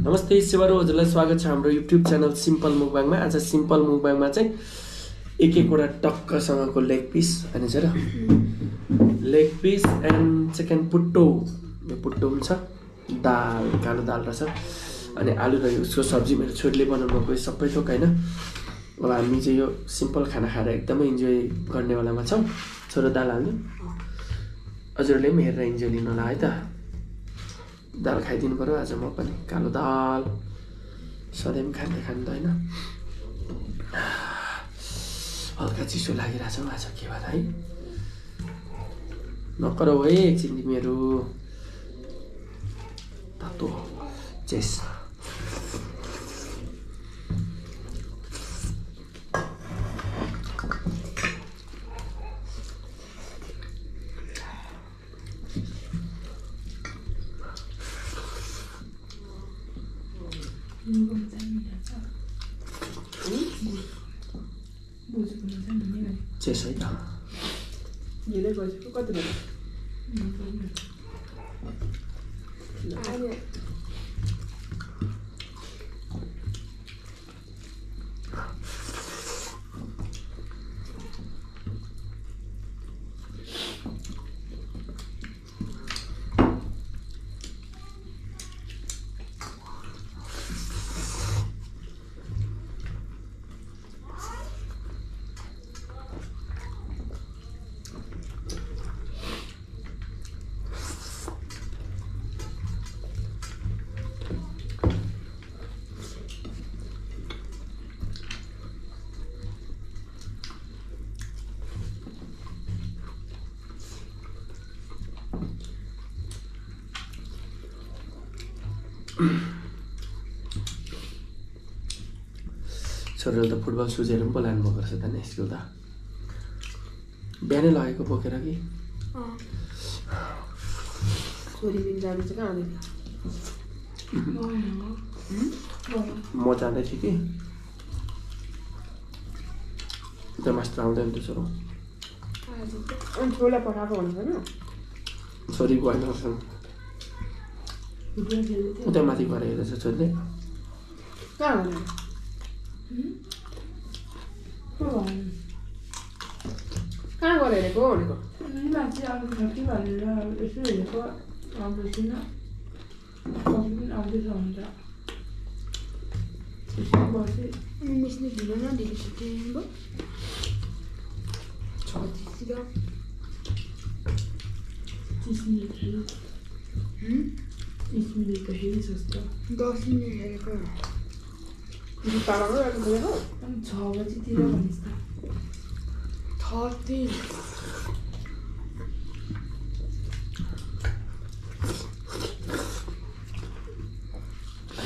नमस्ते सेवारो हजुरलाई स्वागत छ हाम्रो युट्युब च्यानल सिम्पल मुकबाङमा। आज सिम्पल मुकबाङमा चाहिँ एक एकवटा टक्कसँगको लेग पिस अनि चाहिँ लेग पिस एन्ड सेकेन्ड पुट्टो, यो पुट्टो पनि छ, दाल, कालो दाल रहेछ अनि आलु र उसको सब्जी मेरो छोरीले बनाउनु भएको सबै थोक होइन। अब हामी चाहिँ यो सिम्पल खाना खाएर एकदमै इन्जोय गर्नेवालामा छौँ। छोरो दाल हाल्नु, हजुरले पनि हेरेर इन्जोय लिनु होला है त। दाल खाइदिनु पर्यो आज म पनि, कालो दाल सधैँ पनि खाँदै त होइन। हल्का चिसो लागिरहेछ आज के भएर है, नकरौ है एकछिन तिमीहरू। तातो चेस चेस है त छोरीले त फुटबल सुजेर पनि बोलाउनु भएको रहेछ त नि स्कुल त। बिहानै लगेको बोकेर कि म जाँदै थिएँ कि त्यो मास्टर आउँदैन त्यो छोरो, छोरी गएन उता माथि गएर हेर्दैछ छोरीले। कहाँ गएर हेरेको भनेको माथि आलु खर्ची भनेर यसो हेरेको आउँदैछिन, आउँदैछ हुन्छ मिस्ने ढिलो न ढिलो छिटो 30 मिनट 30 मिनट त हेरी सस्तो 10 मिनट हेरेको ताराको हेरेको 6 बजीतिर भनिस् त 30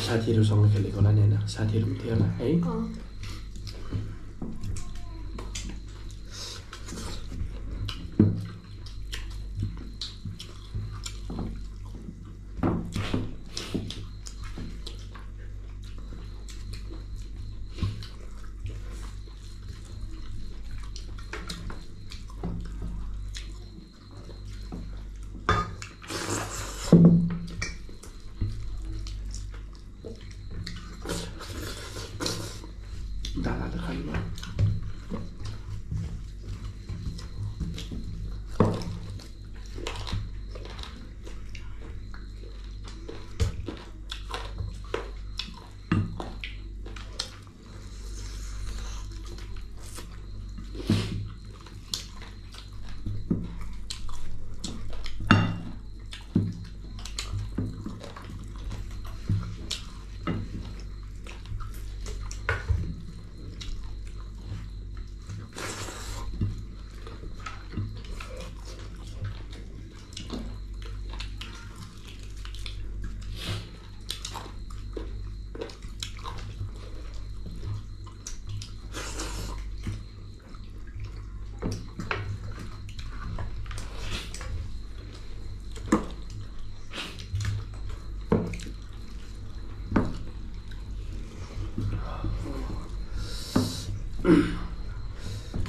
साथीहरूसँग खेलेको होला नि होइन, साथीहरू पनि थियो होला है। दादा त खानु भयो।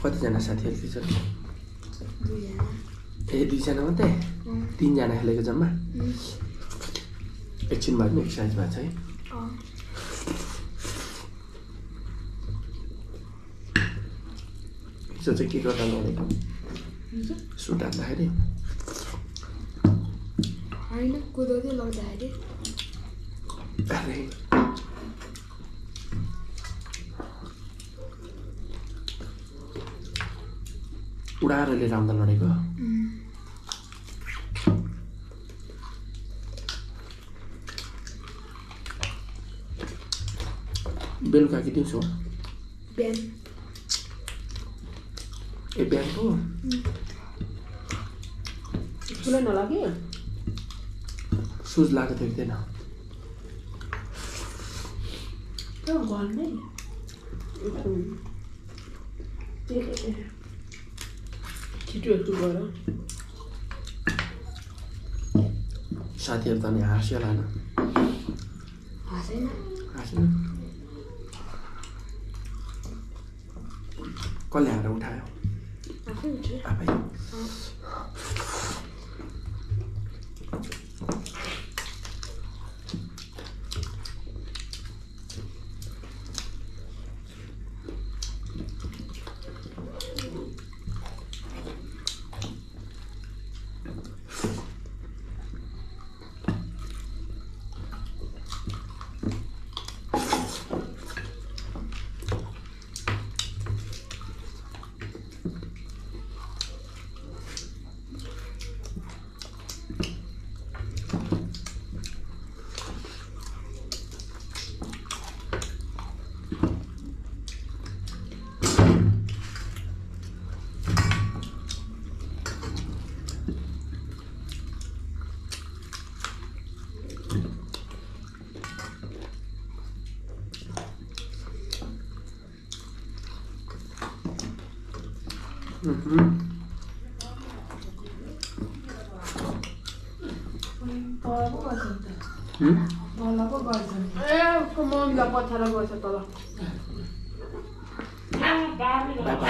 कतिजना साथीहरू थिएछ? ए 2 जना मात्रै? 3 जना खेलेको जम्मा? एकछिन भए पनि एक्सर्साइज भएको छ है। हिजो चाहिँ के गर्दा लडेको सुट हान्दाखेरि होइन कुदाउँदै लाउँदाखेरि अरे उडाएर लिएर आउँदा लडेको बेलुका कि दिउँसो बिहान ए बिहानको ठुलो नलाग्यो सुज लगाएको देख्दैन त्यो घरमै छिटो एकटु गर साथीहरू त नि हाँस्यो होला हाँसेन हाँस्यो कसले हाएर उठायो आफै उठ्यो आफै ए उसको मम्मीलाई पछाडा गर्छ तल बाबा